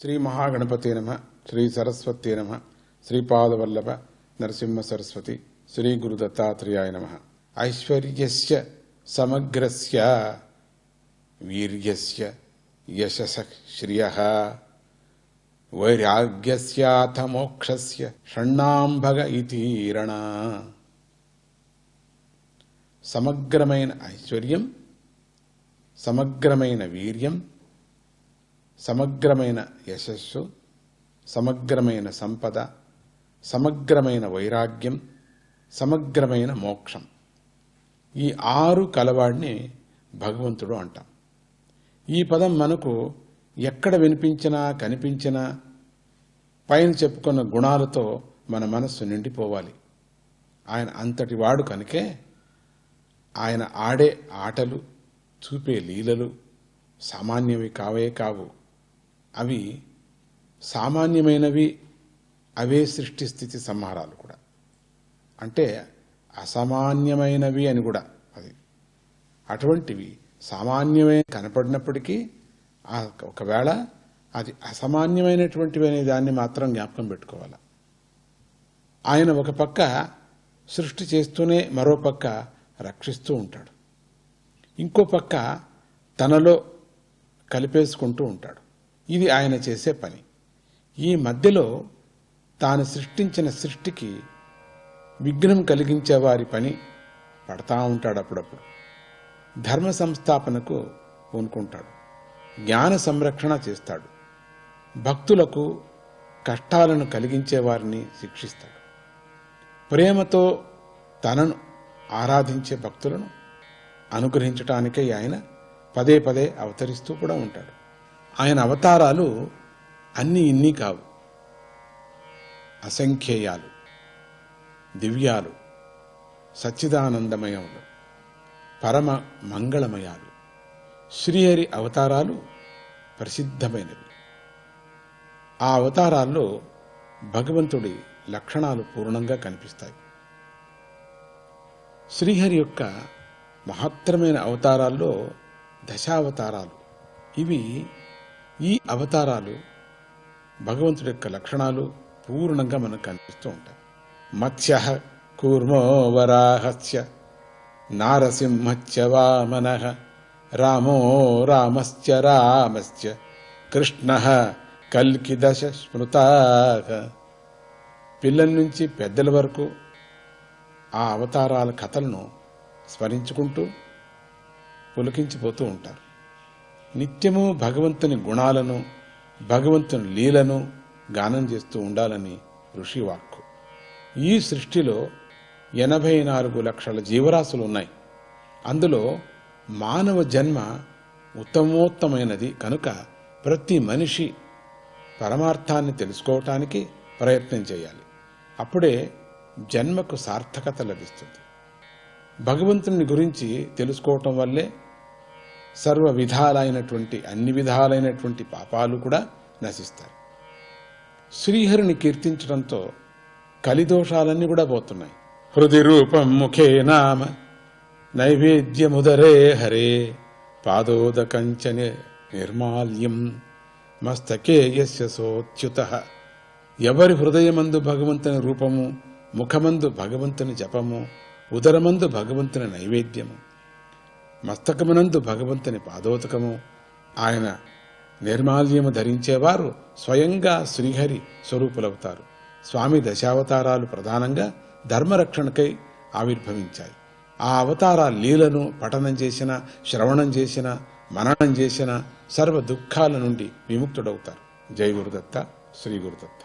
శ్రీ మహాగణపతే నమ, శ్రీ సరస్వతే నమ, శ్రీపాదవల్లభ నరసింహ సరస్వతి, శ్రీ గురు దత్తాత్రేయాయ నమ. ఐశ్వర్యస్య సమగ్రస్య వీర్యస్య యశసః శ్రియః వైరాగ్యస్యాథ మోక్షస్య షణ్ణాంభగ ఇతీరణ. సమగ్రమైన ఐశ్వర్యం, సమగ్రమైన వీర్యం, సమగ్రమైన యశస్సు, సమగ్రమైన సంపద, సమగ్రమైన వైరాగ్యం, సమగ్రమైన మోక్షం, ఈ 6 కలవాడిని భగవంతుడు అంటాం. ఈ పదం మనకు ఎక్కడ వినిపించినా కనిపించినా పైన చెప్పుకున్న గుణాలతో మన మనస్సు నిండిపోవాలి. ఆయన అంతటి వాడు కనుకే ఆయన ఆడే ఆటలు, చూపే లీలలు సామాన్యవి కావే కావు. అవి సామాన్యమైనవి, అవే సృష్టి స్థితి సంహారాలు కూడా. అంటే అసామాన్యమైనవి అని కూడా అది. అటువంటివి సామాన్యమే కనపడినప్పటికీ ఒకవేళ అది అసామాన్యమైనటువంటివి అనే దాన్ని మాత్రం జ్ఞాపకం పెట్టుకోవాలి. ఆయన ఒక పక్క సృష్టి చేస్తూనే మరో పక్క రక్షిస్తూ ఉంటాడు, ఇంకో పక్క తనలో కలిపేసుకుంటూ ఉంటాడు. ఇది ఆయన చేసే పని. ఈ మధ్యలో తాను సృష్టించిన సృష్టికి విఘ్నం కలిగించే వారి పని పడతా ఉంటాడు. అప్పుడప్పుడు ధర్మ సంస్థాపనకు పూనుకుంటాడు, జ్ఞాన సంరక్షణ చేస్తాడు, భక్తులకు కష్టాలను కలిగించే వారిని శిక్షిస్తాడు, ప్రేమతో తనను ఆరాధించే భక్తులను అనుగ్రహించటానికై ఆయన పదే పదే అవతరిస్తూ కూడా ఉంటాడు. ఆయన అవతారాలు అన్నీ ఇన్ని కావు, అసంఖ్యేయాలు, దివ్యాలు, సచ్చిదానందమయములు, పరమ మంగళమయాలు. శ్రీహరి అవతారాలు ప్రసిద్ధమైనవి. ఆ అవతారాల్లో భగవంతుడి లక్షణాలు పూర్ణంగా కనిపిస్తాయి. శ్రీహరి యొక్క మహత్తరమైన అవతారాల్లో దశావతారాలు. ఈ అవతారాలు భగవంతుడి యొక్క లక్షణాలు పూర్ణంగా మనకు కనిపిస్తూ ఉంటాయి. మత్స్య కూర్మో వరాహస్య నారసింహస్య వామనః రామో రామశ్చ రామశ్చ కృష్ణః కల్కి దశ స్మృతాః. పిల్లల నుంచి పెద్దల వరకు ఆ అవతారాల కథలను స్మరించుకుంటూ పులకించిపోతూ ఉంటారు. నిత్యము భగవంతుని గుణాలను, భగవంతుని లీలను గానం చేస్తూ ఉండాలని ఋషి వాక్కు. ఈ సృష్టిలో 84 లక్షల జీవరాశులు ఉన్నాయి. అందులో మానవ జన్మ ఉత్తమోత్తమైనది కనుక ప్రతి మనిషి పరమార్థాన్ని తెలుసుకోవటానికి ప్రయత్నం చేయాలి. అప్పుడే జన్మకు సార్థకత లభిస్తుంది. భగవంతుని గురించి తెలుసుకోవటం వల్లే సర్వ విధాలైనటువంటి అన్ని విధాలైనటువంటి పాపాలు కూడా నశిస్తాయి. శ్రీహరిని కీర్తించడంతో కలిదోషాలన్నీ కూడా పోతున్నాయి. హృది రూపం ముఖే నామ నైవేద్యముదరే హరే పాదోదకంచ నిర్మాల్యం మస్తకే యస్య సోచ్యుతః. ఎవరి హృదయమందు భగవంతుని రూపము, ముఖమందు భగవంతుని జపము, ఉదరమందు భగవంతుని నైవేద్యము, మస్తకమునందు భగవంతుని పాదోదకము, ఆయన నిర్మాల్యము ధరించేవారు స్వయంగా శ్రీహరి స్వరూపులవుతారు. స్వామి దశావతారాలు ప్రధానంగా ధర్మరక్షణకై ఆవిర్భవించాయి. ఆ అవతార లీలను పఠనం చేసిన, శ్రవణం చేసిన, మననం చేసిన సర్వ దుఃఖాల నుండి విముక్తుడవుతారు. జై గురుదత్త, శ్రీ గురుదత్త.